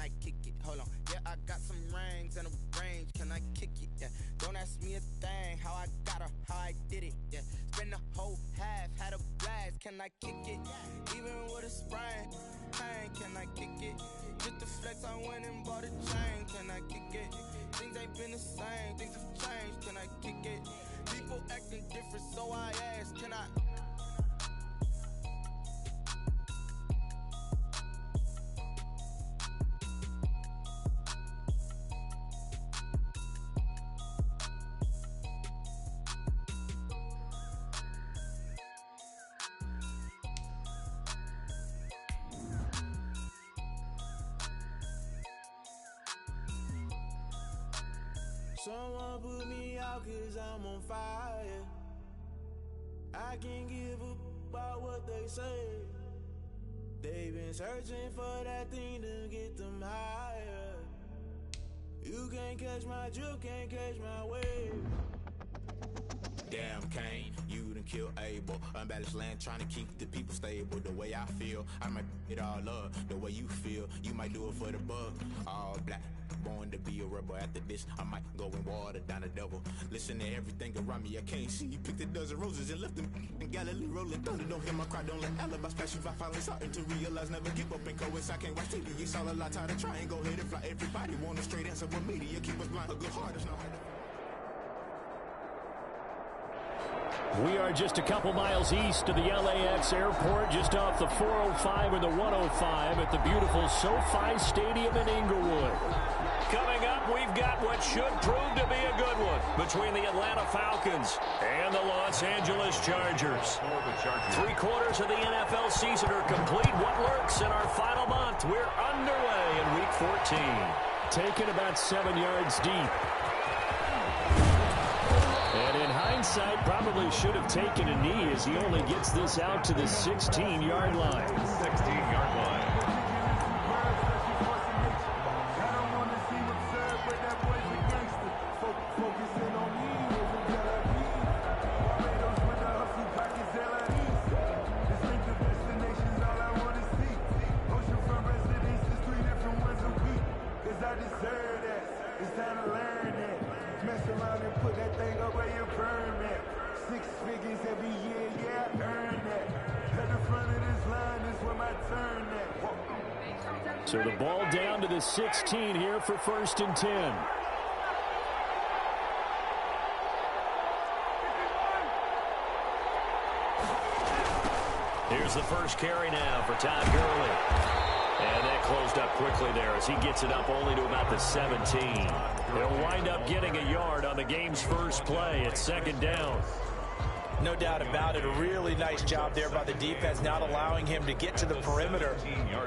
I kick it? Hold on. Yeah, I got some rings and a range. Can I kick it? Yeah. Don't ask me a thing. How I got her, how I did it. Yeah. Spend the whole half, had a blast. Can I kick it? Even with a sprain. Pain, can I kick it? Just the flex, I went and bought a chain. Can I kick it? Things ain't been the same. Things have changed. Can I kick it? People acting different, so I ask, can I? Someone put me out 'cause I'm on fire. I can't give a about what they say. They've been searching for that thing to get them higher. You can't catch my drift, can't catch my wave. Damn, Kane, you done killed Abel. Unbalanced land, trying to keep the people stable. The way I feel, I might it all up. The way you feel, you might do it for the bug. All black, born to be a rebel. After this, I might go and water down the double. Listen to everything around me, I can't see. Picked a dozen roses and left them in Galilee rolling thunder. Don't hear my cry, don't let alibis flash. If I finally starting to realize, never give up and coincide. I can't watch TV, it's all a lot. Tired of trying, go ahead and fly. Everybody want a straight answer, but media keep us blind. A good heart is not hard to find. We are just a couple miles east of the LAX airport, just off the 405 and the 105 at the beautiful SoFi Stadium in Inglewood. Coming up, we've got what should prove to be a good one between the Atlanta Falcons and the Los Angeles Chargers. 3/4 of the NFL season are complete. What lurks in our final month? We're underway in Week 14. Taken about 7 yards deep. And in hindsight, probably should have taken a knee as he only gets this out to the 16-yard line. 16-yard line. So the ball down to the 16 here for 1st and 10. Here's the first carry now for Todd Gurley. And that closed up quickly there as he gets it up only to about the 17. He'll wind up getting a yard on the game's first play at 2nd down. No doubt about it. A really nice job there by the defense, not allowing him to get to the perimeter.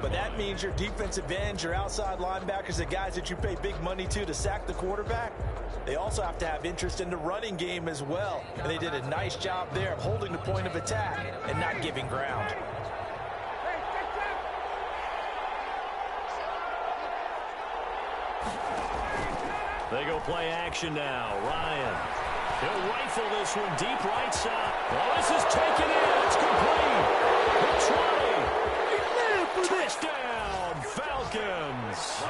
But that means your defensive ends, your outside linebackers, the guys that you pay big money to sack the quarterback, they also have to have interest in the running game as well. And they did a nice job there of holding the point of attack and not giving ground. They go play action now. Ryan. He'll rifle this one deep right side. Well, this is taken in. It's complete. The 20. Touchdown, Falcons.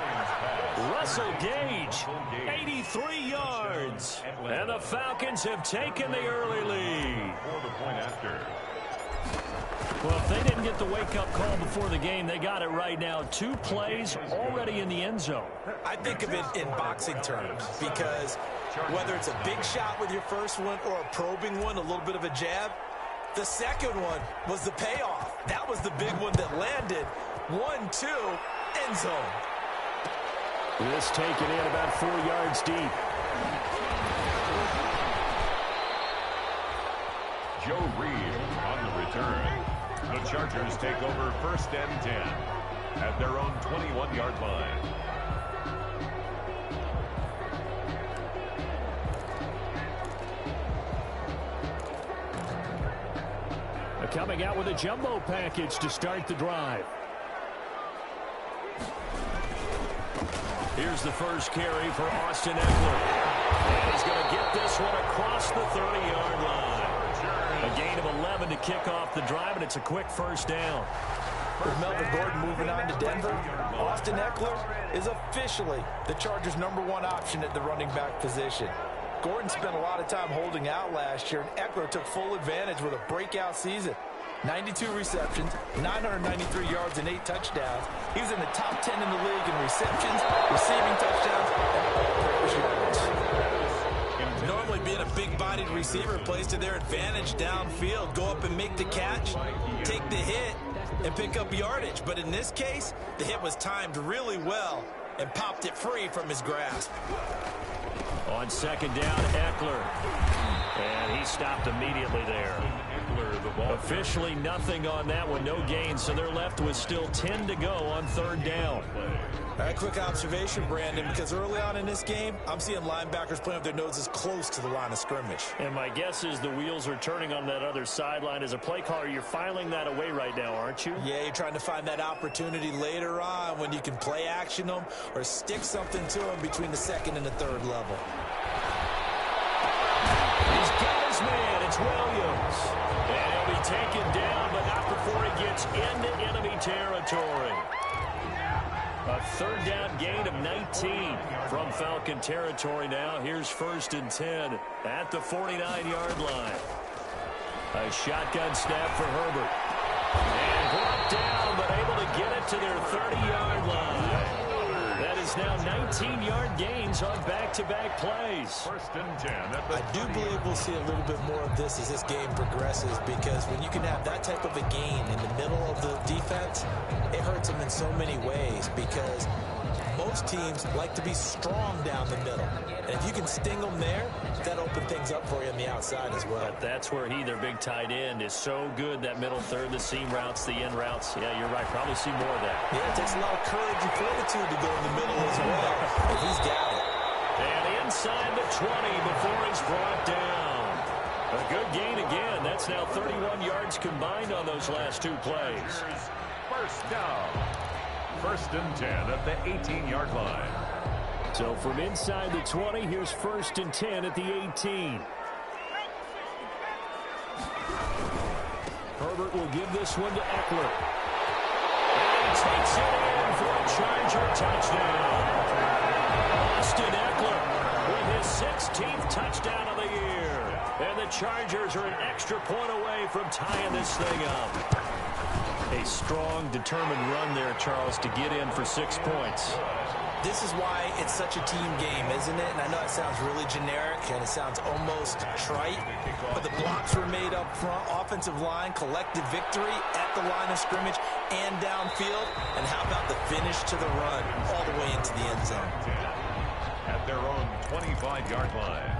Russell Gage, 83 yards. And the Falcons have taken the early lead. For the point after. Well, if they didn't get the wake-up call before the game, they got it right now. 2 plays already in the end zone. I think of it in boxing terms because whether it's a big shot with your first one or a probing one, a little bit of a jab, the second one was the payoff. That was the big one that landed. 1-2, end zone. This taken in about 4 yards deep. Joe Reed on the return. The Chargers take over 1st and 10 at their own 21-yard line. Coming out with a jumbo package to start the drive. Here's the first carry for Austin Eckler. And he's going to get this one across the 30-yard line. A gain of 11 to kick off the drive, and it's a quick 1st down. With Melvin Gordon moving on to Denver, Austin Eckler is officially the Chargers' #1 option at the running back position. Gordon spent a lot of time holding out last year, and Eckler took full advantage with a breakout season. 92 receptions, 993 yards, and 8 touchdowns. He was in the top 10 in the league in receptions, receiving touchdowns, and all-purpose yards. Normally being a big-bodied receiver plays to their advantage downfield. Go up and make the catch, take the hit, and pick up yardage. But in this case, the hit was timed really well and popped it free from his grasp. On second down, Eckler. And he stopped immediately there. Officially nothing on that one, no gain, so they're left with still 10 to go on third down. All right, quick observation, Brandon, because early on in this game, I'm seeing linebackers playing with their noses close to the line of scrimmage. And my guess is the wheels are turning on that other sideline. As a play caller, you're filing that away right now, aren't you? Yeah, you're trying to find that opportunity later on when you can play action them or stick something to them between the second and the third level. He's got his man. It's Williams. And he'll be taken down, but not before he gets into enemy territory. A third down gain of 19 from Falcon territory now. Here's 1st and 10 at the 49-yard line. A shotgun snap for Herbert. And brought down, but able to get it to their 30-yard line. That is now 19-yard gains on back-to-back plays. 1st and 10. I do believe we'll see a little bit more of this as this game progresses, because when you can have that type of a gain in the middle of the defense, it hurts them in so many ways, because most teams like to be strong down the middle. And if you can sting them there, that opens things up for you on the outside as well. But that's where their big tight end, is so good, that middle third, the seam routes, the end routes. Yeah, you're right. Probably see more of that. Yeah, it takes a lot of courage and fortitude to go in the middle as well. But he's got it. And inside the 20 before he's brought down. A good gain again. That's now 31 yards combined on those last two plays. 1st down. 1st and 10 at the 18-yard line. So from inside the 20, here's 1st and 10 at the 18. Herbert will give this one to Eckler. And he takes it in for a Charger touchdown. Austin Eckler with his 16th touchdown of the year. And the Chargers are an extra point away from tying this thing up. A strong, determined run there, Charles, to get in for 6 points. This is why it's such a team game, isn't it? And I know it sounds really generic and it sounds almost trite, but the blocks were made up front, offensive line, collective victory at the line of scrimmage and downfield. And how about the finish to the run all the way into the end zone? At their own 25-yard line.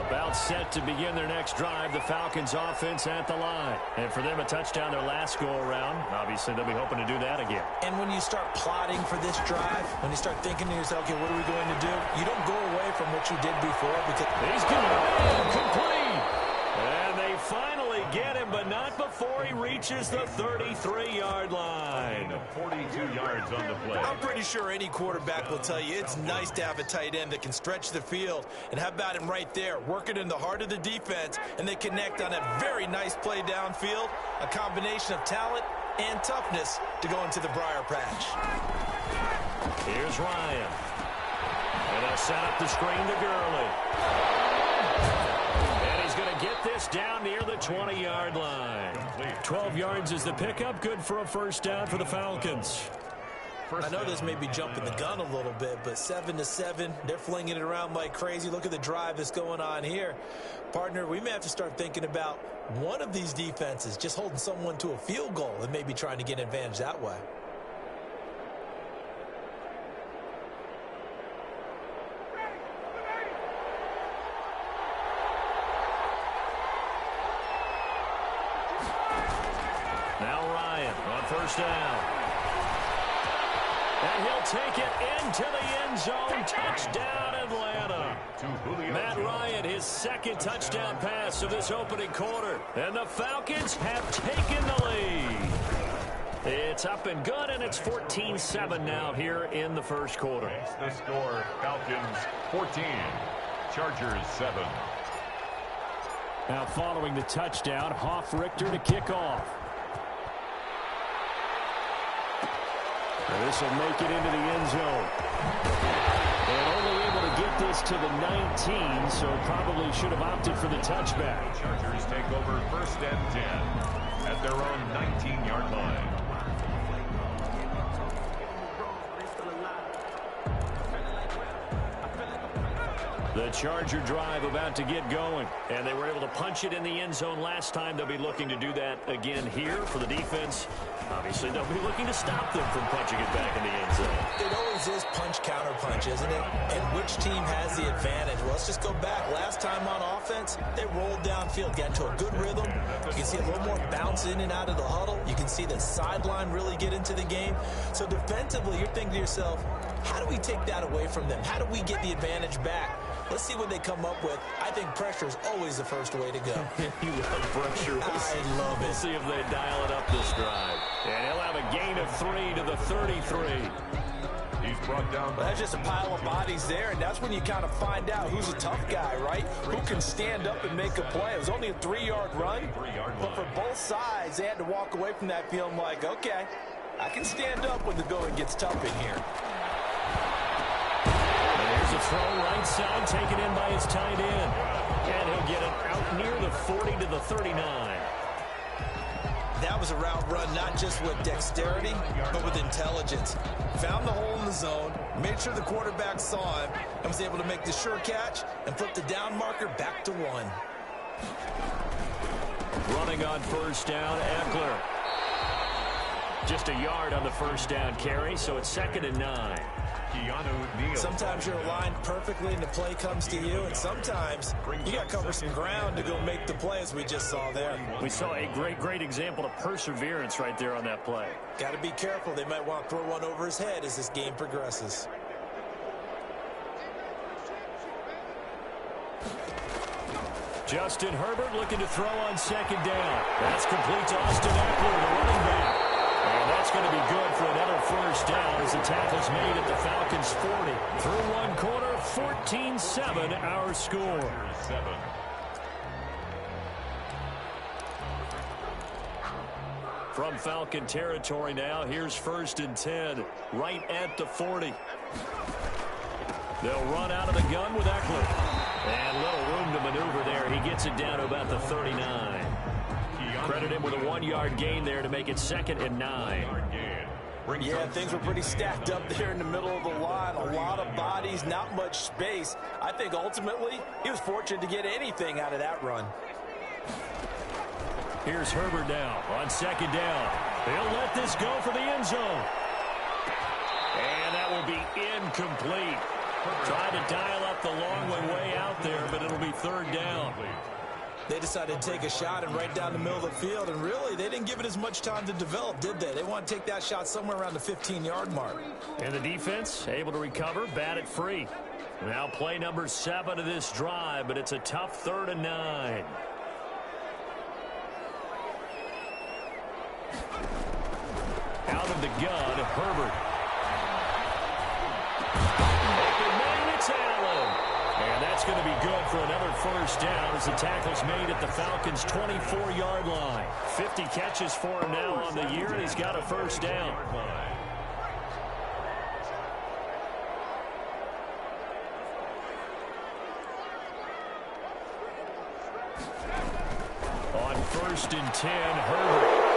About set to begin their next drive, the Falcons offense at the line. And for them, a touchdown their last go-around. Obviously, they'll be hoping to do that again. And when you start plotting for this drive, when you start thinking to yourself, okay, what are we going to do? You don't go away from what you did before, because he's going complete. And they finally get him, but not before he reaches the 33-yard line. 42 yards on the play. I'm pretty sure any quarterback will tell you it's nice to have a tight end that can stretch the field. And how about him right there, working in the heart of the defense, and they connect on a very nice play downfield, a combination of talent and toughness to go into the briar patch. Here's Ryan. And they'll set up the screen to Gurley. And he's going to get this down near the 20-yard line. 12 yards is the pickup. Good for a 1st down for the Falcons. I know this may be jumping the gun a little bit, but 7-7, they're flinging it around like crazy. Look at the drive that's going on here. Partner, we may have to start thinking about one of these defenses just holding someone to a field goal and maybe trying to get an advantage that way. Now Ryan on 1st down. And he'll take it into the end zone. Touchdown, Atlanta. Matt Ryan, his 2nd touchdown pass of this opening quarter. And the Falcons have taken the lead. It's up and good, and it's 14-7 now here in the 1st quarter. The score, Falcons 14, Chargers 7. Now following the touchdown, Richter to kick off. And this will make it into the end zone. And only able to get this to the 19, so probably should have opted for the touchback. The Chargers take over 1st and 10 at their own 19-yard line. The Charger drive about to get going, and they were able to punch it in the end zone last time. They'll be looking to do that again here for the defense. Obviously, they'll be looking to stop them from punching it back in the end zone. It always is punch-counter-punch, isn't it? And which team has the advantage? Well, let's just go back. Last time on offense, they rolled downfield, got into a good rhythm. You can see a little more bounce in and out of the huddle. You can see the sideline really get into the game. So defensively, you're thinking to yourself, how do we take that away from them? How do we get the advantage back? Let's see what they come up with. I think pressure is always the first way to go. You love pressure. I love it. We'll see if they dial it up this drive. And he'll have a gain of 3 to the 33. He's brought down. Well, that's just a pile of bodies there, and that's when you kind of find out who's a tough guy, right? Who can stand up and make a play. It was only a 3-yard run, but for both sides, they had to walk away from that feeling like, okay, I can stand up when the going gets tough in here. There's a throw right side taken in by his tight end. And he'll get it out near the 40 to the 39. That was a route run not just with dexterity, but with intelligence. Found the hole in the zone, made sure the quarterback saw him, and was able to make the sure catch and put the down marker back to 1. Running on first down, Eckler. Just a yard on the first down carry, so it's 2nd and 9. Sometimes you're aligned perfectly and the play comes to you, and sometimes you got to cover some ground to go make the play, as we just saw there. We saw a great example of perseverance right there on that play. Got to be careful. They might want to throw one over his head as this game progresses. Justin Herbert looking to throw on 2nd down. That's complete to Austin Eckler, the running back. And that's going to be good for another first down as the tackle's made at the Falcons' 40. Through one quarter, 14-7 our score. From Falcon territory now, here's 1st and 10, right at the 40. They'll run out of the gun with Eckler. And little room to maneuver there. He gets it down to about the 39. Credit him with a 1-yard gain there to make it 2nd and 9. Yeah, things were pretty stacked up there in the middle of the line. A lot of bodies, not much space. I think ultimately he was fortunate to get anything out of that run. Here's Herbert now on 2nd down. He'll let this go for the end zone. And that will be incomplete. Tried to dial up the long way out there, but it'll be 3rd down. They decided to take a shot and right down the middle of the field, and really, they didn't give it as much time to develop, did they? They want to take that shot somewhere around the 15-yard mark. And the defense able to recover, bat it free. Now play number 7 of this drive, but it's a tough 3rd and 9. Out of the gun, Herbert. Open man, it's Allen. And that's going to be good for another first down as the tackle's made at the Falcons' 24-yard line. 50 catches for him now on the year, and he's got a first down. On 1st and 10, Herbert.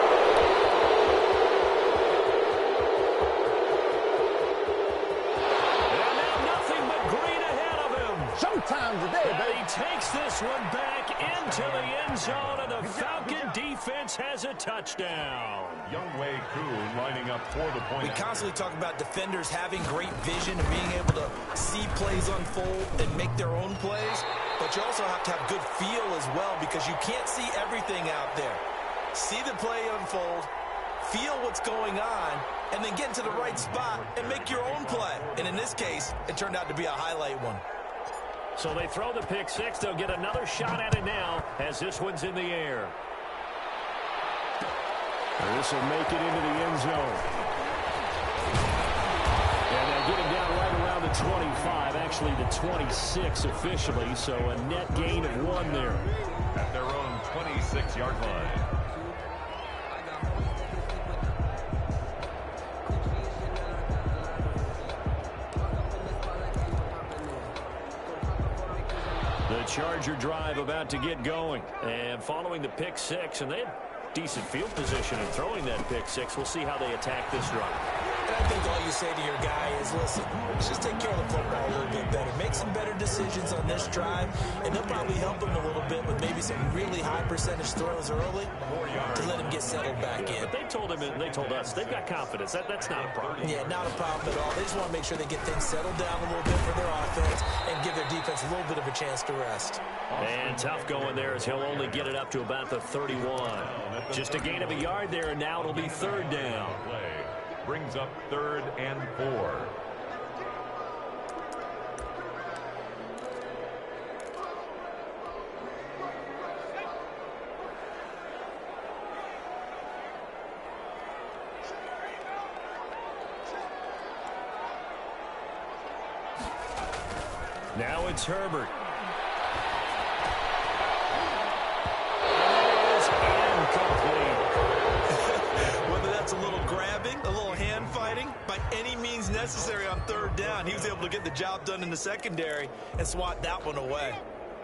Showtime today, baby. He takes this one back into the end zone, and the Falcon defense has a touchdown. Younghoe Koo lining up for the point. We constantly talk about defenders having great vision and being able to see plays unfold and make their own plays, but you also have to have good feel as well because you can't see everything out there. See the play unfold, feel what's going on, and then get into the right spot and make your own play. And in this case, it turned out to be a highlight one. So they throw the pick six. They'll get another shot at it now as this one's in the air. And this will make it into the end zone. And they'll get him down right around the 25, actually the 26 officially, so a net gain of 1 there. At their own 26-yard line. The Charger drive about to get going. And following the pick 6, and they had decent field position in throwing that pick 6. We'll see how they attack this drive. And I think all you say to your guy is, listen, let's just take care of the football a little bit better. Make some better decisions on this drive, and they'll probably help him a little bit with maybe some really high percentage throws early to let him get settled back in. But they told him, and they told us, they've got confidence. That's not a problem. Yeah, not a problem at all. They just want to make sure they get things settled down a little bit for their offense and give their defense a little bit of a chance to rest. And tough going there as he'll only get it up to about the 31. Just a gain of a yard there, and now it'll be 3rd down. Brings up 3rd and 4. Now it's Herbert. Whether that's a little grabbing, a little hand fighting, by any means necessary on 3rd down, he was able to get the job done in the secondary and swat that one away.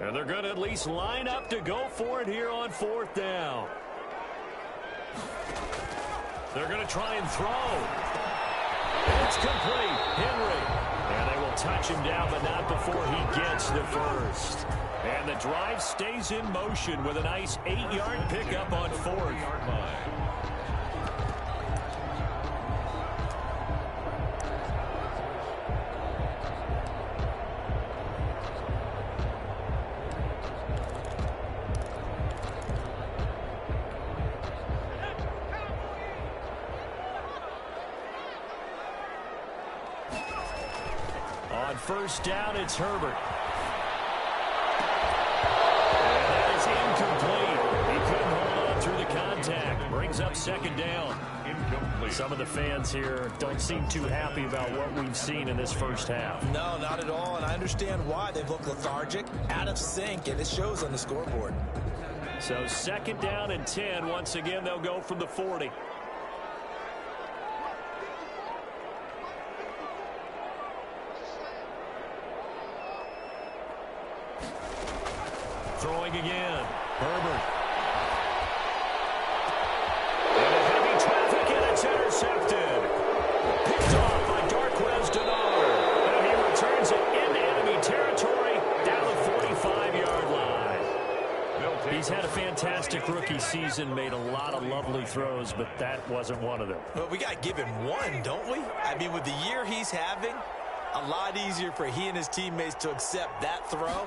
And they're going to at least line up to go for it here on 4th down. They're going to try and throw. It's complete. Henry. And they will touch him down, but not before he gets the first. And the drive stays in motion with a nice 8-yard pickup on 4th. On 1st down, it's Herbert. And that is incomplete. He couldn't hold on through the contact. Brings up 2nd down. Incomplete. Some of the fans here don't seem too happy about what we've seen in this first half. No, not at all, and I understand why. They've looked lethargic, out of sync, and it shows on the scoreboard. So 2nd down and 10. Once again, they'll go from the 40. Throwing again. Herbert. And a heavy traffic, and it's intercepted. Picked off by Darquez Denard. And he returns it into enemy territory down the 45-yard line. He's had a fantastic rookie season, made a lot of lovely throws, but that wasn't one of them. Well, we got to give him one, don't we? I mean, with the year he's having, a lot easier for he and his teammates to accept that throw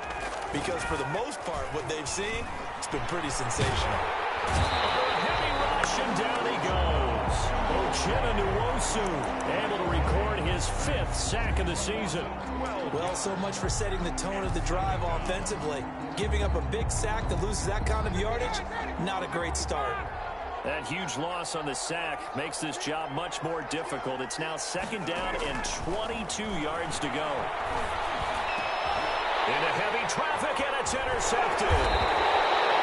because for the most part, what they've seen, it's been pretty sensational. Heavy rush, and down he goes. Uchenna Nwosu able to record his 5th sack of the season. Well, so much for setting the tone of the drive offensively. Giving up a big sack that loses that kind of yardage, not a great start. That huge loss on the sack makes this job much more difficult. It's now 2nd down and 22 yards to go. Into heavy traffic, and it's intercepted.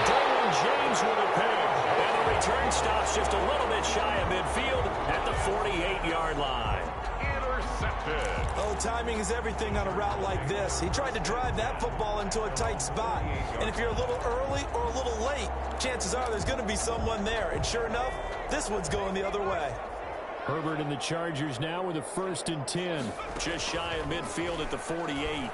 Derwin James with a pick. And the return stops just a little bit shy of midfield at the 48-yard line. Intercepted. Oh, timing is everything on a route like this. He tried to drive that football into a tight spot. And if you're a little early or a little late, chances are there's going to be someone there. And sure enough, this one's going the other way. Herbert and the Chargers now with a 1st and 10. Just shy of midfield at the 48.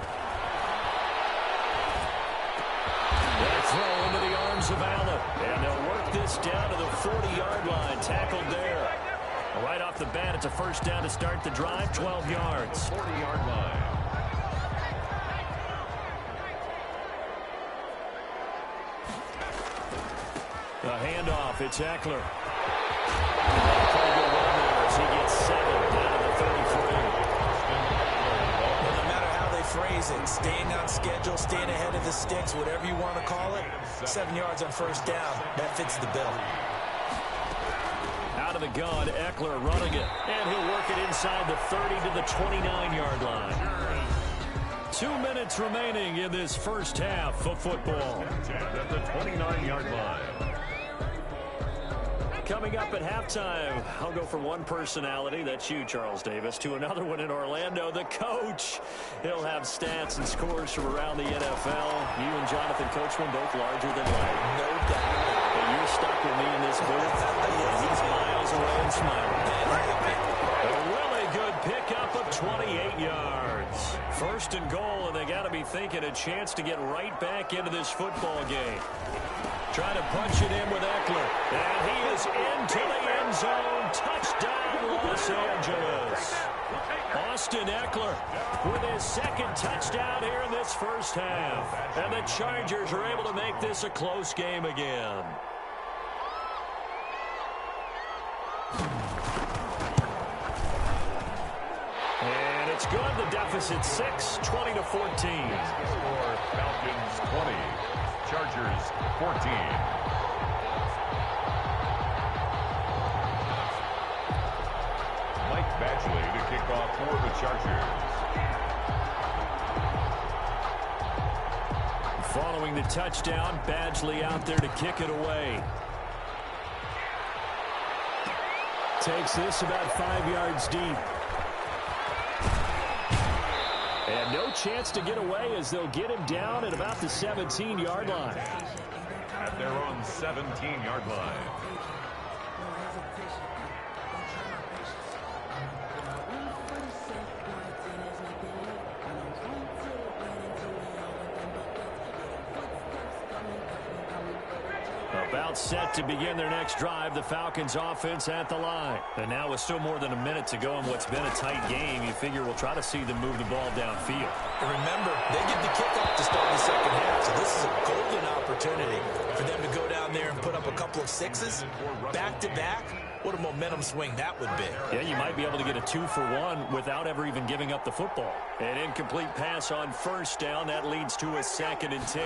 That throw into the arms of Allen. And they'll work this down to the 40-yard line. Tackled there. Right off the bat, it's a 1st down to start the drive, 12 yards. 40-yard line. The handoff, it's Eckler. Pretty good run there as he gets 7 down to the 33. Well, no matter how they phrase it, staying on schedule, staying ahead of the sticks, whatever you want to call it, 7 yards on 1st down, that fits the bill. Out of the gun, Eckler running it. And he'll work it inside the 30 to the 29-yard line. 2 minutes remaining in this first half of football. At the 29-yard line. Coming up at halftime, I'll go from one personality, that's you, Charles Davis, to another one in Orlando, the coach. He'll have stats and scores from around the NFL. You and Jonathan Coachman both larger than life. No doubt. And you're stuck with me in this booth, and he's miles away and smiling. A really good pickup of 28 yards. First and goal, and they got to be thinking a chance to get right back into this football game. Trying to punch it in with Eckler. And he is into the end zone. Touchdown, Los Angeles. Austin Eckler with his second touchdown here in this first half. And the Chargers are able to make this a close game again. And it's good. The deficit 6, 20 to 14. Score Falcons 20. Chargers 14. Mike Badgley to kick off for the Chargers. Following the touchdown, Badgley out there to kick it away. Takes this about 5 yards deep. And no chance to get away as they'll get him down at about the 17-yard line. At their own 17-yard line. About set to begin their next drive, the Falcons offense at the line. And now with still more than a minute to go in what's been a tight game, you figure we'll try to see them move the ball downfield. And remember, they get the kickoff to start the second half, so this is a golden opportunity for them to go down there and put up a couple of sixes back-to-back. What a momentum swing that would be. Yeah, you might be able to get a 2-for-1 without ever even giving up the football. An incomplete pass on first down. That leads to a 2nd and 10.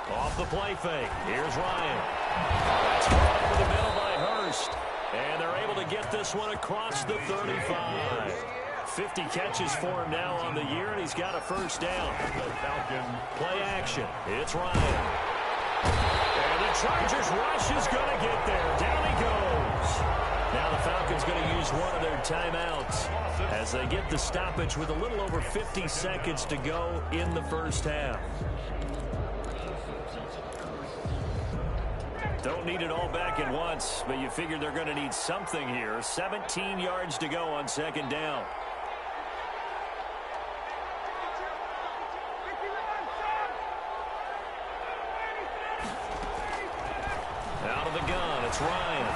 Off the play fake. Here's Ryan. That's caught over the middle by Hurst. And they're able to get this one across the 35. 50 catches for him now on the year, and he's got a first down. The Falcon play action. It's Ryan. And the Chargers rush is going to get there. Down he goes. Now the Falcons going to use one of their timeouts as they get the stoppage with a little over 50 seconds to go in the first half. Don't need it all back at once, but you figure they're going to need something here. 17 yards to go on second down. Out of the gun, it's Ryan.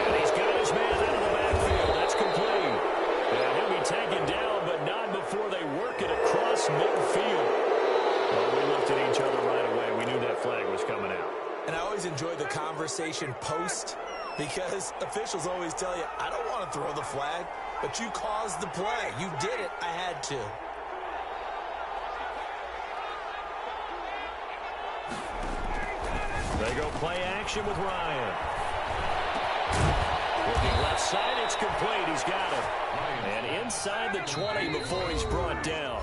And he's got his man out of the backfield. That's complete. And he'll be taken down, but not before they work it across midfield. Well, we looked at each other right away. We knew that flag was coming out. And I always enjoy the conversation post because officials always tell you, I don't want to throw the flag, but you caused the play. You did it. I had to. They go play action with Ryan. Looking left side, it's complete. He's got it. And inside the 20 before he's brought down.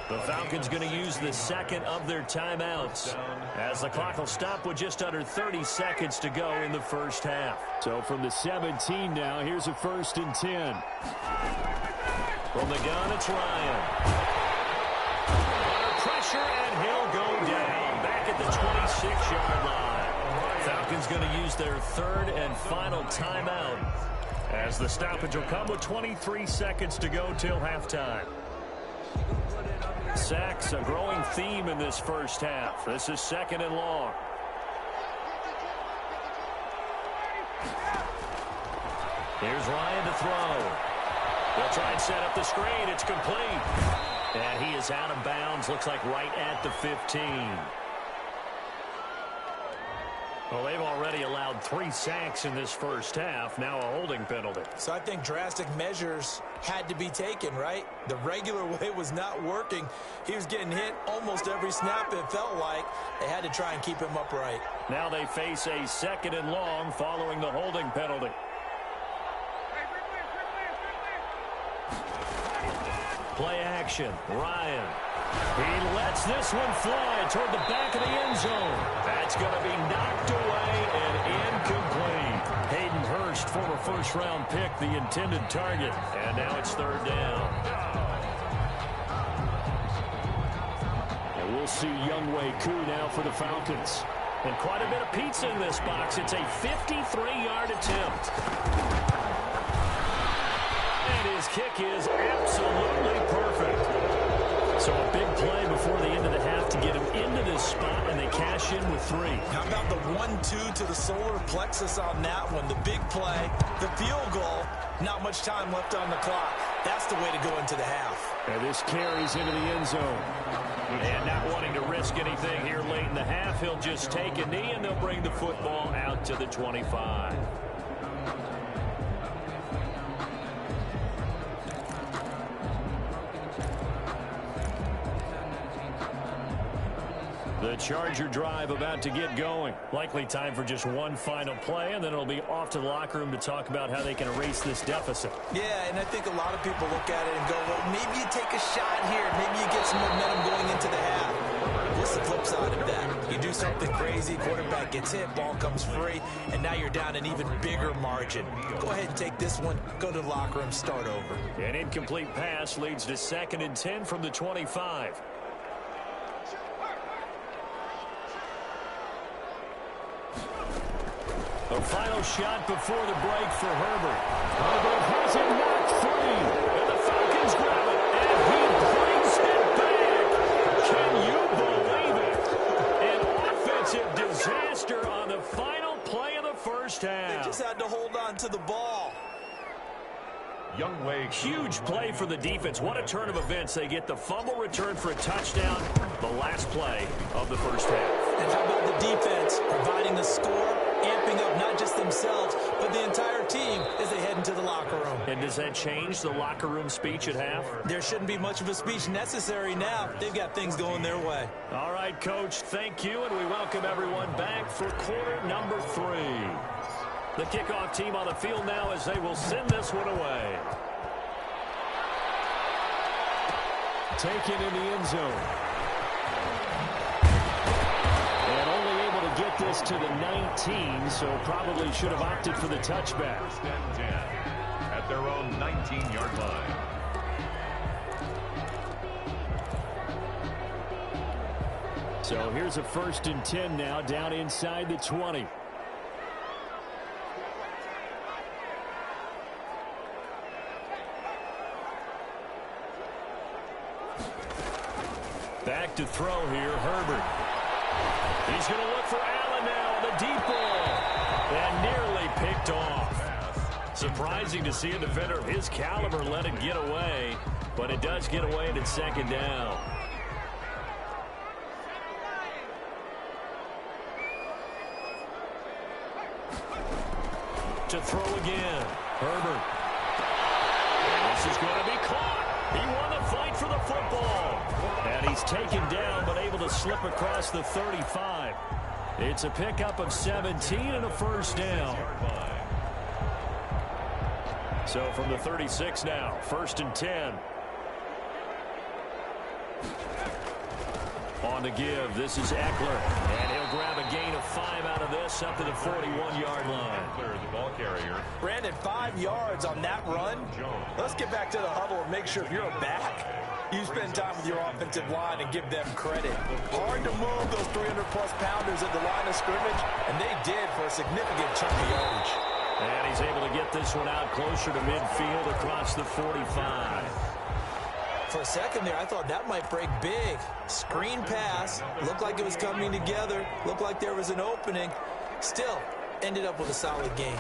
The Falcons going to use the second of their timeouts as the clock will stop with just under 30 seconds to go in the first half. So from the 17 now, here's a 1st and 10. From the gun, it's Ryan. Under pressure, and he'll go down back at the 26-yard line. Falcons going to use their 3rd and final timeout as the stoppage will come with 23 seconds to go till halftime. Sacks, a growing theme in this first half. This is 2nd and long. Here's Ryan to throw. They'll try and set up the screen. It's complete. And he is out of bounds. Looks like right at the 15. Well, they've already allowed 3 sacks in this first half, now a holding penalty. So I think drastic measures had to be taken, right? The regular way was not working. He was getting hit almost every snap, it felt like. They had to try and keep him upright. Now they face a 2nd and long following the holding penalty. Play action, Ryan. He lets this one fly toward the back of the end zone. That's going to be knocked away and incomplete. Hayden Hurst, former first-round pick, the intended target. And now it's 3rd down. And we'll see Younghoe Koo now for the Falcons. And quite a bit of pizza in this box. It's a 53-yard attempt. And his kick is absolutely perfect. So a big play before the end of the half to get him into this spot, and they cash in with 3. How about the 1-2 to the solar plexus on that one? The big play, the field goal, not much time left on the clock. That's the way to go into the half. And this carries into the end zone. And not wanting to risk anything here late in the half, he'll just take a knee, and they'll bring the football out to the 25. The Charger drive about to get going. Likely time for just one final play, and then it'll be off to the locker room to talk about how they can erase this deficit. Yeah, and I think a lot of people look at it and go, well, maybe you take a shot here. Maybe you get some momentum going into the half. What's the flip side of that? You do something crazy, quarterback gets hit, ball comes free, and now you're down an even bigger margin. Go ahead and take this one, go to the locker room, start over. An incomplete pass leads to 2nd and 10 from the 25. The final shot before the break for Herbert. Herbert has it knocked free. And the Falcons grab it. And he brings it back. Can you believe it? An offensive disaster on the final play of the first half. They just had to hold on to the ball. Younghoe. Huge play for the defense. What a turn of events. They get the fumble return for a touchdown. The last play of the first half. And how about the defense providing the score, amping up not just themselves, but the entire team as they head into the locker room. And does that change the locker room speech at half? There shouldn't be much of a speech necessary now. They've got things going their way. All right, Coach, thank you, and we welcome everyone back for quarter number 3. The kickoff team on the field now as they will send this one away. Taken in the end zone. And only able to get this to the 19, so probably should have opted for the touchback. 1st and 10 at their own 19-yard line. So here's a 1st and 10 now, down inside the 20. Back to throw here, Herbert. He's going to look for Allen now, the deep ball. And nearly picked off. Surprising to see a defender of his caliber let it get away, but it does get away and it's 2nd down. To throw again, Herbert. And this is going to be caught. He won the fight for the football. And he's taken down, but able to slip across the 35. It's a pickup of 17 and a 1st down. So from the 36 now, 1st and 10. On the give, this is Eckler. And he'll grab a gain of 5 out of this up to the 41-yard line. Eckler, the ball carrier. Brandon, 5 yards on that run. Let's get back to the huddle and make sure if you're a back, you spend time with your offensive line and give them credit. Hard to move those 300-plus pounders at the line of scrimmage, and they did for a significant chunk of yardage. And he's able to get this one out closer to midfield across the 45. For a second there, I thought that might break big. Screen pass. Looked like it was coming together. Looked like there was an opening. Still, ended up with a solid game.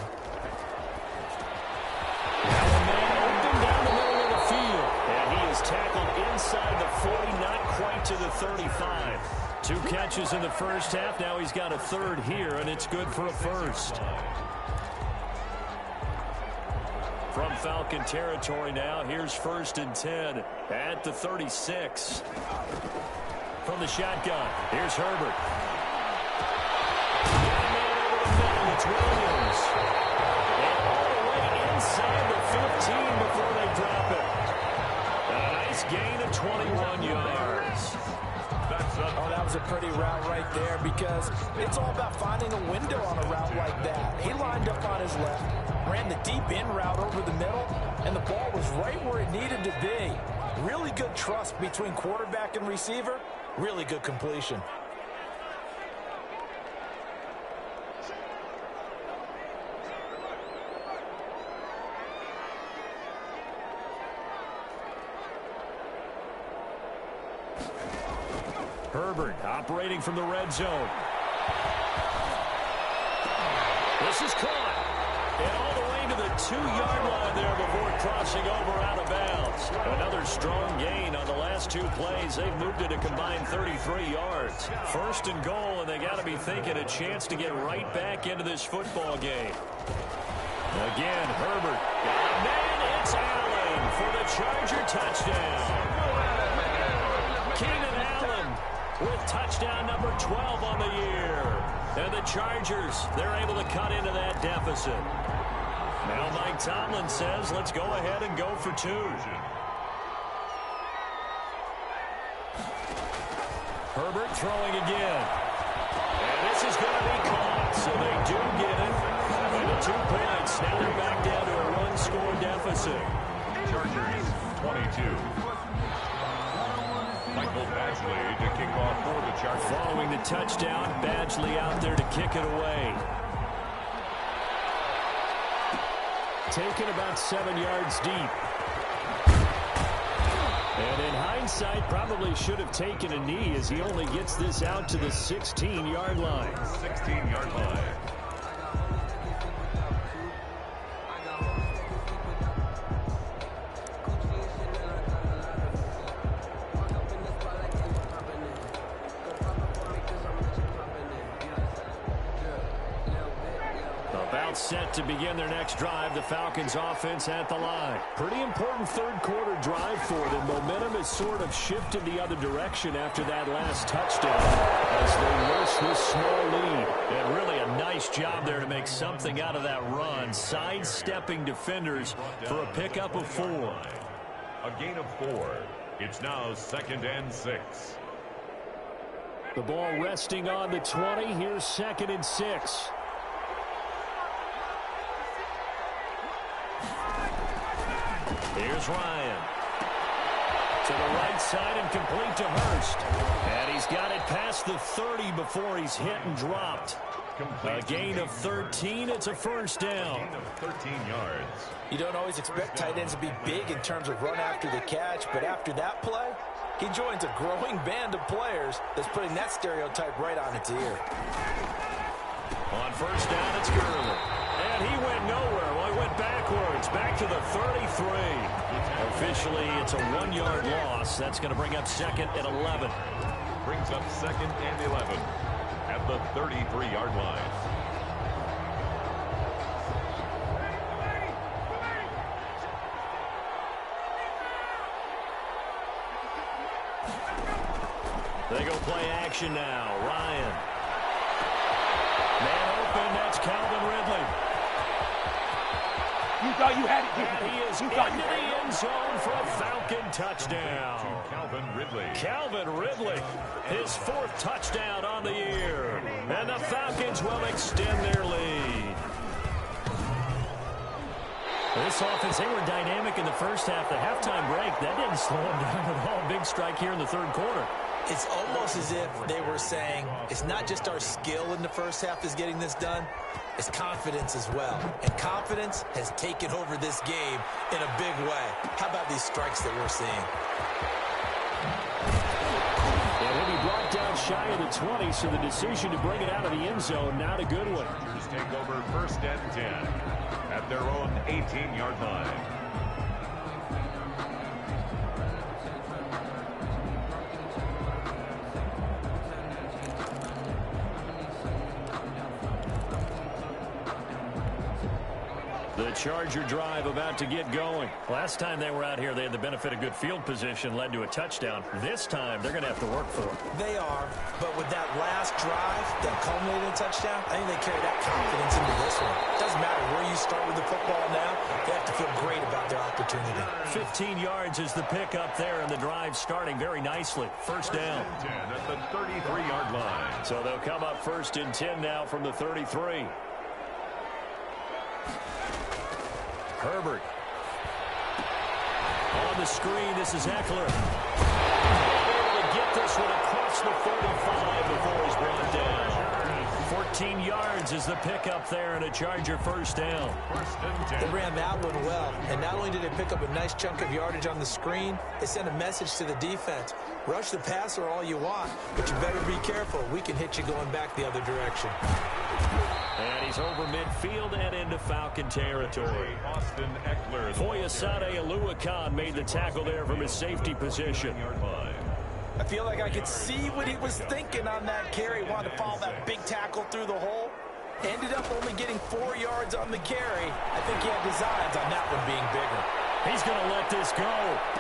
Now a man open down the middle of the field. And he is tackled inside the 40, not quite to the 35. 2 catches in the first half. Now he's got a third here, and it's good for a first. From Falcon territory now, here's 1st and 10 at the 36. From the shotgun, here's Herbert. It's Williams. And all the way inside the 15 before they drop it. A nice gain of 21 yards. Oh, that was a pretty route right there because it's all about finding a window on a route like that. He lined up on his left, ran the deep in route over the middle, and the ball was right where it needed to be. Really good trust between quarterback and receiver. Really good completion. Herbert operating from the red zone. This is caught. And all the way to the 2-yard line there before crossing over out of bounds. Another strong gain on the last 2 plays. They've moved it a combined 33 yards. 1st and goal, and they got to be thinking a chance to get right back into this football game. Again, Herbert. And then it's Allen for the Charger touchdown. Keenan Allen with touchdown number 12 on the year. And the Chargers, they're able to cut into that deficit. Now Mike Tomlin says, let's go ahead and go for 2. Herbert throwing again. And this is going to be caught, so they do get it. And the 2 points, now they're back down to a 1-score deficit. Chargers 22. Michael Badgley to kick off for the Chargers. Following the touchdown, Badgley out there to kick it away. Taken about 7 yards deep. And in hindsight, probably should have taken a knee as he only gets this out to the 16-yard line. 16-yard line. Set to begin their next drive. The Falcons offense at the line. Pretty important third-quarter drive for them. Momentum has sort of shifted the other direction after that last touchdown as they nurse this small lead. And really a nice job there to make something out of that run, sidestepping defenders for a pickup of 4. A gain of 4. It's now 2nd and 6. The ball resting on the 20. Here's 2nd and 6. Here's Ryan. To the right side and complete to Hurst. And he's got it past the 30 before he's hit and dropped. A gain of 13. It's a first down. Gain of 13 yards. You don't always expect tight ends to be big in terms of run after the catch, but after that play, he joins a growing band of players that's putting that stereotype right on its ear. On first down, it's Gurley. And he went nowhere. Well, he went backwards, back to the 33. Officially, it's a 1-yard loss. That's going to bring up 2nd and 11. Brings up 2nd and 11 at the 33-yard line. They go play action now. Ryan. Man open, that's Calvin Ridley. You thought you had it. And he is into the end zone for a Falcon touchdown. Calvin Ridley. Calvin Ridley, his 4th touchdown on the year. And the Falcons will extend their lead. This offense, they were dynamic in the first half. The halftime break, that didn't slow them down at all. Big strike here in the 3rd quarter. It's almost as if they were saying, it's not just our skill in the first half is getting this done, it's confidence as well. And confidence has taken over this game in a big way. How about these strikes that we're seeing? And he'll be brought down shy of the 20, so the decision to bring it out of the end zone, not a good one. Chargers take over 1st and 10 at their own 18-yard line. The Charger drive about to get going. Last time they were out here, they had the benefit of good field position, led to a touchdown. This time, they're going to have to work for it. They are, but with that last drive that culminated in a touchdown, I think they carry that confidence into this one. It doesn't matter where you start with the football now. They have to feel great about their opportunity. 15 yards is the pickup there, and the drive starting very nicely. First down. 10 at the 33-yard line. So they'll come up 1st and 10 now from the 33. Herbert. On the screen, this is Eckler. Able to get this one across the 45 before he's brought down. 14 yards is the pickup there, and a Charger first down. They ran that one well, and not only did they pick up a nice chunk of yardage on the screen, they sent a message to the defense. Rush the passer all you want, but you better be careful. We can hit you going back the other direction. And he's over midfield and into Falcon territory. Austin Eckler. Foyesade Oluwakan made the tackle there from his safety position. I feel like I could see what he was thinking on that carry. Wanted to follow that big tackle through the hole. Ended up only getting 4 yards on the carry. I think he had designs on that one being bigger. He's going to let this go.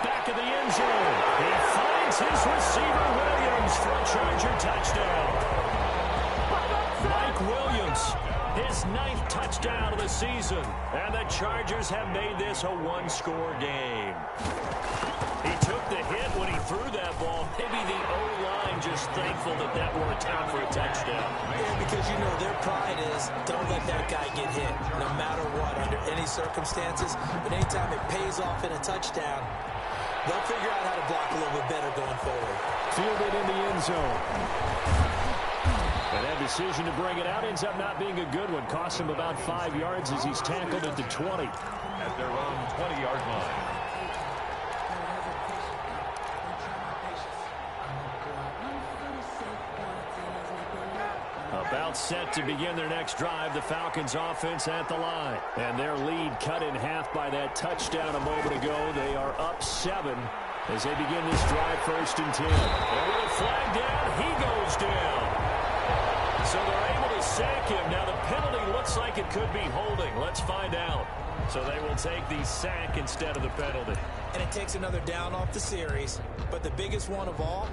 Back of the end zone. He finds his receiver, Williams, for a Charger touchdown. Mike Williams, his 9th touchdown of the season. And the Chargers have made this a one-score game. He took the hit when he threw that ball. Maybe the O-line just thankful that that worked out for a touchdown. Yeah, because, you know, their pride is don't let that guy get hit, no matter what, under any circumstances. But anytime it pays off in a touchdown, they'll figure out how to block a little bit better going forward. Fielded in the end zone. And that decision to bring it out ends up not being a good one. Costs him about 5 yards as he's tackled at the 20. At their own 20-yard line. About set to begin their next drive, the Falcons offense at the line. And their lead cut in half by that touchdown a moment ago. They are up 7 as they begin this drive 1st and 10. And with a flag down, he goes down. So they're able to sack him. Now the penalty looks like it could be holding. Let's find out. So they will take the sack instead of the penalty. And it takes another down off the series. But the biggest one of all,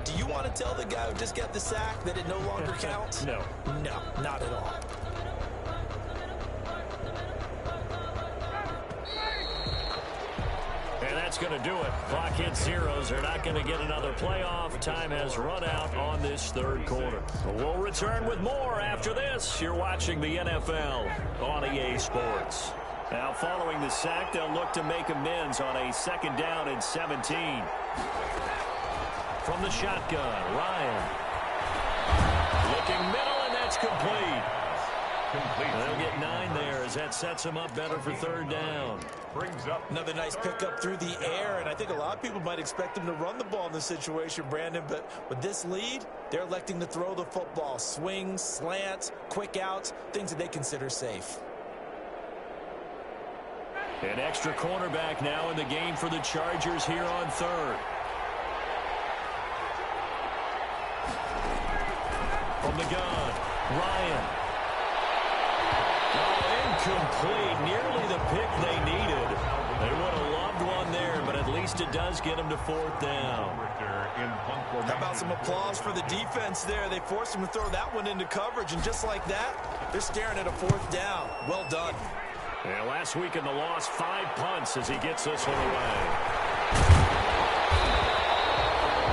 do you want to tell the guy who just got the sack that it no longer counts? No. No, not at all. And that's going to do it. Clock hits zeros. They're not going to get another playoff. Time has run out on this 3rd quarter. We'll return with more after this. You're watching the NFL on EA Sports. Now, following the sack, they'll look to make amends on a 2nd down and 17. From the shotgun, Ryan. Looking middle, and that's complete. They'll get 9 there as that sets them up better for 3rd down. Brings up another nice pickup through the air, and I think a lot of people might expect them to run the ball in this situation, Brandon, but with this lead, they're electing to throw the football. Swings, slants, quick outs, things that they consider safe. An extra cornerback now in the game for the Chargers here on 3rd. From the gun, Ryan. Oh, incomplete. Nearly the pick they needed. They would have loved one there, but at least it does get them to 4th down. How about some applause for the defense there? They forced him to throw that one into coverage, and just like that, they're staring at a 4th down. Well done. Yeah, last week in the loss, 5 punts as he gets this one away.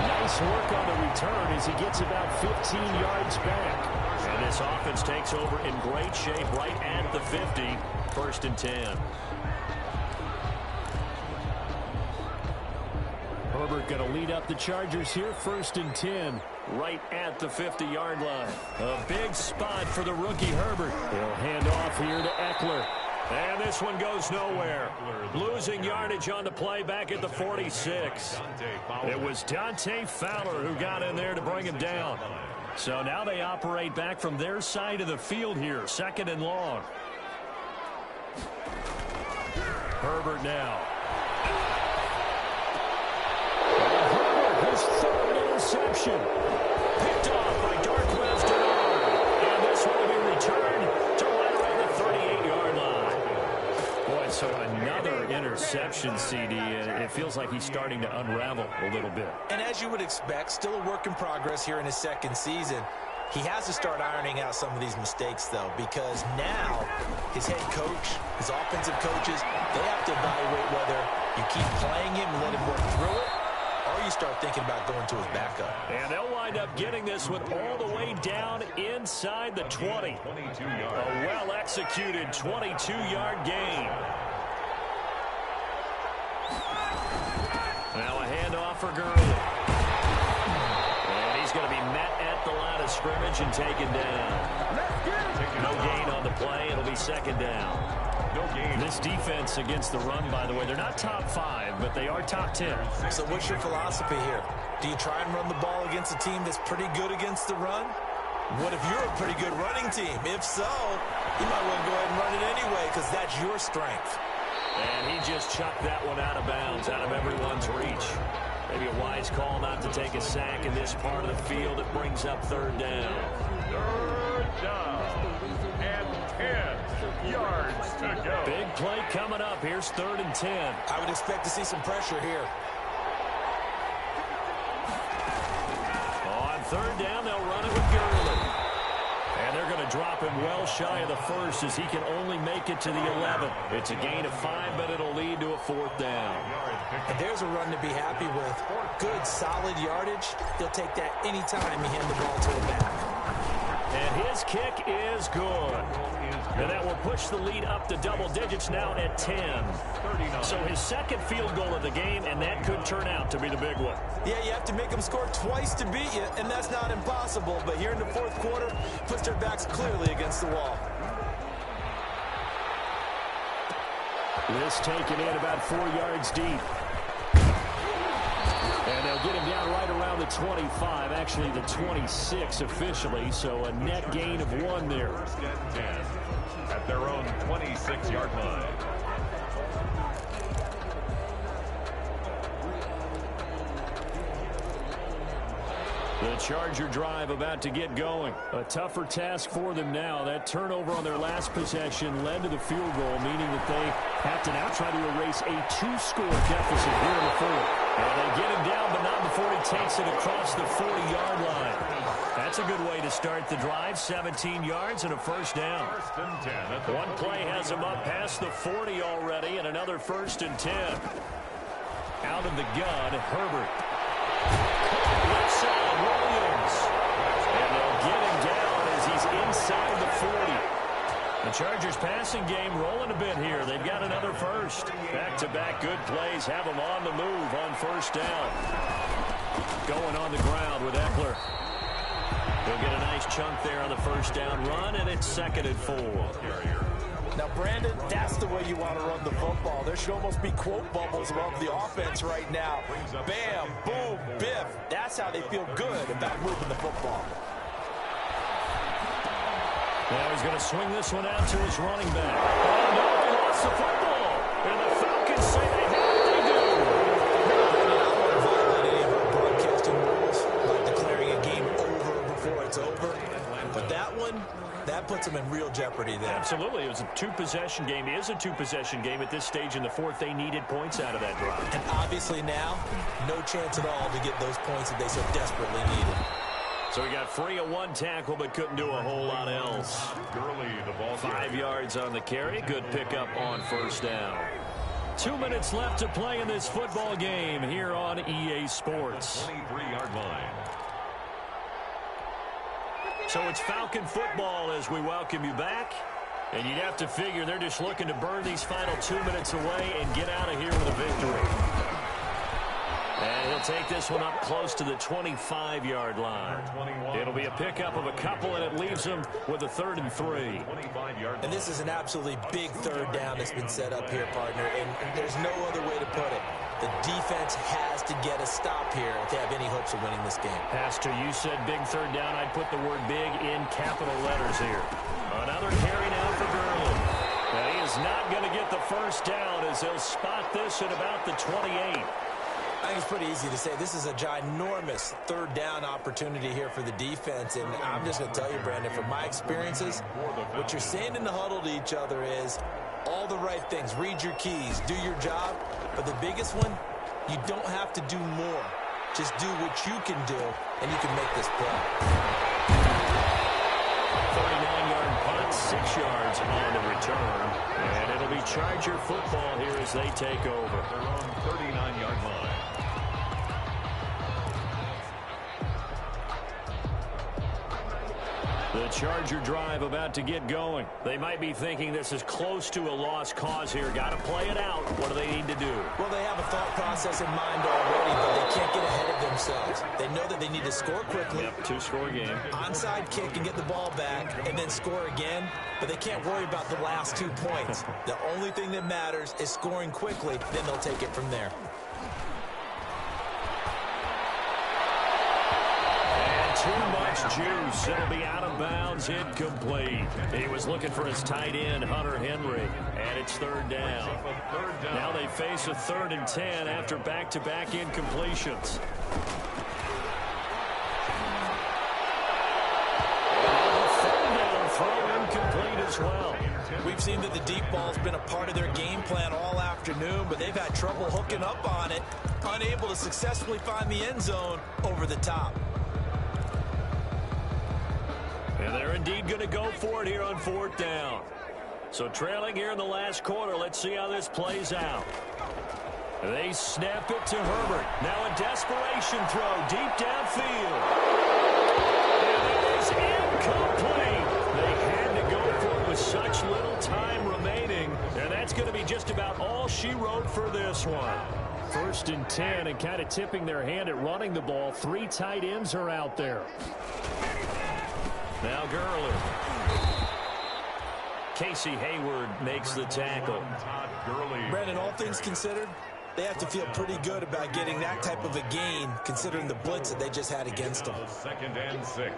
Nice work on the return as he gets about 15 yards back. And this offense takes over in great shape right at the 50. 1st and 10. Herbert going to lead up the Chargers here. 1st and 10 right at the 50-yard line. A big spot for the rookie Herbert. He'll hand off here to Eckler. And this one goes nowhere. Losing yardage on the play back at the 46. It was Dante Fowler who got in there to bring him down. So now they operate back from their side of the field here. 2nd and long. Herbert now. And Herbert, his 3rd interception. Picked off by Darquez Dennard. And this one will be returned to right around the 38-yard line. receptions, CD, and it feels like he's starting to unravel a little bit. And as you would expect, still a work in progress here in his second season. He has to start ironing out some of these mistakes, though, because now his head coach, his offensive coaches, they have to evaluate whether you keep playing him and let him work through it, or you start thinking about going to his backup. And they'll wind up getting this one all the way down inside the 20. A well-executed 22-yard gain. Now a handoff for Gurley. And he's going to be met at the line of scrimmage and taken down. No gain on the play. It'll be second down. No gain. This defense against the run, by the way, they're not top 5, but they are top 10. So what's your philosophy here? Do you try and run the ball against a team that's pretty good against the run? What if you're a pretty good running team? If so, you might want to go ahead and run it anyway because that's your strength. And he just chucked that one out of bounds, out of everyone's reach. Maybe a wise call not to take a sack in this part of the field. It brings up third down. Third down and 10 yards to go. Big play coming up. Here's 3rd and 10. I would expect to see some pressure here. On third down, they'll run it with Gurley. And they're going to drop him well shy of the first as he can only make it to the 11. It's a gain of 5, but it'll lead to a 4th down. And there's a run to be happy with. Good, solid yardage. He'll take that anytime you hand the ball to the back. And his kick is good. And that will push the lead up to double digits now at 10. So his second field goal of the game, and that could turn out to be the big one. Yeah, you have to make them score twice to beat you, and that's not impossible. But here in the 4th quarter, puts their backs clearly against the wall. This taken in about 4 yards deep. And they'll get him down right around the 25, actually the 26 officially, so a net gain of 1 there. 1st and 10 at their own 26-yard line. The Charger drive about to get going. A tougher task for them now. That turnover on their last possession led to the field goal, meaning that they have to now try to erase a 2-score deficit here in the 4th. And they get him down, but not before he takes it across the 40-yard line. That's a good way to start the drive. 17 yards and a 1st down. 1st and 10. One play has him up past the 40 already, and another 1st and 10. Out of the gun, Herbert. Left side, Williams. And they'll get him down as he's inside the 40. The Chargers passing game rolling a bit here. They've got another 1st. Back-to-back good plays have them on the move on 1st down. Going on the ground with Eckler. They'll get a nice chunk there on the 1st down run, and it's 2nd and 4. Now, Brandon, that's the way you want to run the football. There should almost be quote bubbles above the offense right now. Bam, boom, biff. That's how they feel good about moving the football. Now he's going to swing this one out to his running back. Oh, no, he lost the football. And the Falcons say they have. They do. Brandon, I don't want to violate any of our broadcasting rules by declaring a game over before it's over. But that one, that puts them in real jeopardy there. Absolutely. It was a 2-possession game. It is a 2-possession game at this stage in the 4th. They needed points out of that drive. And obviously now, no chance at all to get those points that they so desperately needed. So he got free of 1 tackle, but couldn't do a whole lot else. Gurley, the ball 5 yards on the carry. Good pickup on 1st down. 2 minutes left to play in this football game here on EA Sports. 23-yard line. So it's Falcon football as we welcome you back. And you'd have to figure they're just looking to burn these final 2 minutes away and get out of here with a victory. And he'll take this one up close to the 25-yard line. It'll be a pickup of a couple, and it leaves him with a 3rd and 3. And this is an absolutely big 3rd down that's been set up here, partner. And there's no other way to put it. The defense has to get a stop here if they have any hopes of winning this game. Pastor, you said big 3rd down. I'd put the word big in capital letters here. Another carry now for Gurley. Now he is not going to get the 1st down as they'll spot this at about the 28. I think it's pretty easy to say this is a ginormous 3rd down opportunity here for the defense. And I'm just going to tell you, Brandon, from my experiences, what you're saying in the huddle to each other is, All the right things. Read your keys. Do your job. But the biggest one, you don't have to do more. Just do what you can do, and you can make this play. 39-yard punt, 6 yards on the return. And it'll be Charger football here as they take over. Their own 39-yard line. The Charger drive about to get going. They might be thinking this is close to a lost cause here. Got to play it out. What do they need to do? Well, they have a thought process in mind already, but they can't get ahead of themselves. They know that they need to score quickly. Yep, 2-score game. Onside kick and get the ball back and then score again, but they can't worry about the last 2 points. The only thing that matters is scoring quickly, then they'll take it from there. Too much juice. It'll be out of bounds, incomplete. He was looking for his tight end, Hunter Henry, and it's third down. Now they face a 3rd and 10 after back-to-back incompletions. Third down throw incomplete as well. We've seen that the deep ball's been a part of their game plan all afternoon, but they've had trouble hooking up on it, unable to successfully find the end zone over the top. And they're indeed going to go for it here on 4th down. So trailing here in the last quarter, let's see how this plays out. They snap it to Herbert. Now a desperation throw deep downfield. And it is incomplete. They had to go for it with such little time remaining. And that's going to be just about all she wrote for this one. 1st and 10, and kind of tipping their hand at running the ball. 3 tight ends are out there. Now Gurley. Casey Hayward makes the tackle. Brandon, all things considered, they have to feel pretty good about getting that type of a gain, considering the blitz that they just had against them. 2nd and 6.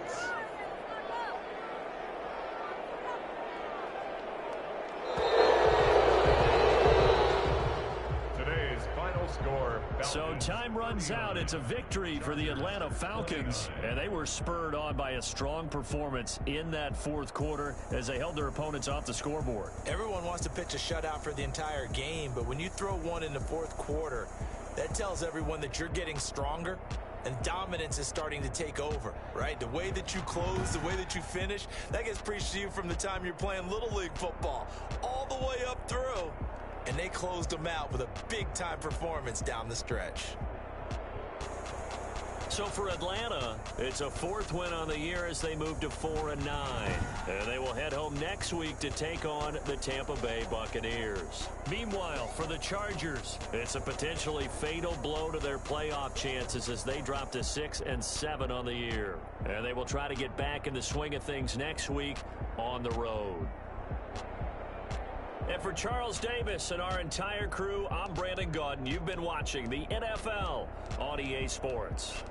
Today's final score. So time runs out. It's a victory for the Atlanta Falcons, and they were spurred on by a strong performance in that 4th quarter as they held their opponents off the scoreboard. Everyone wants to pitch a shutout for the entire game, but when you throw one in the 4th quarter, that tells everyone that you're getting stronger and dominance is starting to take over, right? The way that you close, the way that you finish, that gets preached to you from the time you're playing Little League football all the way up through. And they closed them out with a big-time performance down the stretch. So for Atlanta, it's a 4th win on the year as they move to 4-9. And they will head home next week to take on the Tampa Bay Buccaneers. Meanwhile, for the Chargers, it's a potentially fatal blow to their playoff chances as they drop to 6-7 on the year. And they will try to get back in the swing of things next week on the road. And for Charles Davis and our entire crew, I'm Brandon Gaudin. You've been watching the NFL on EA Sports.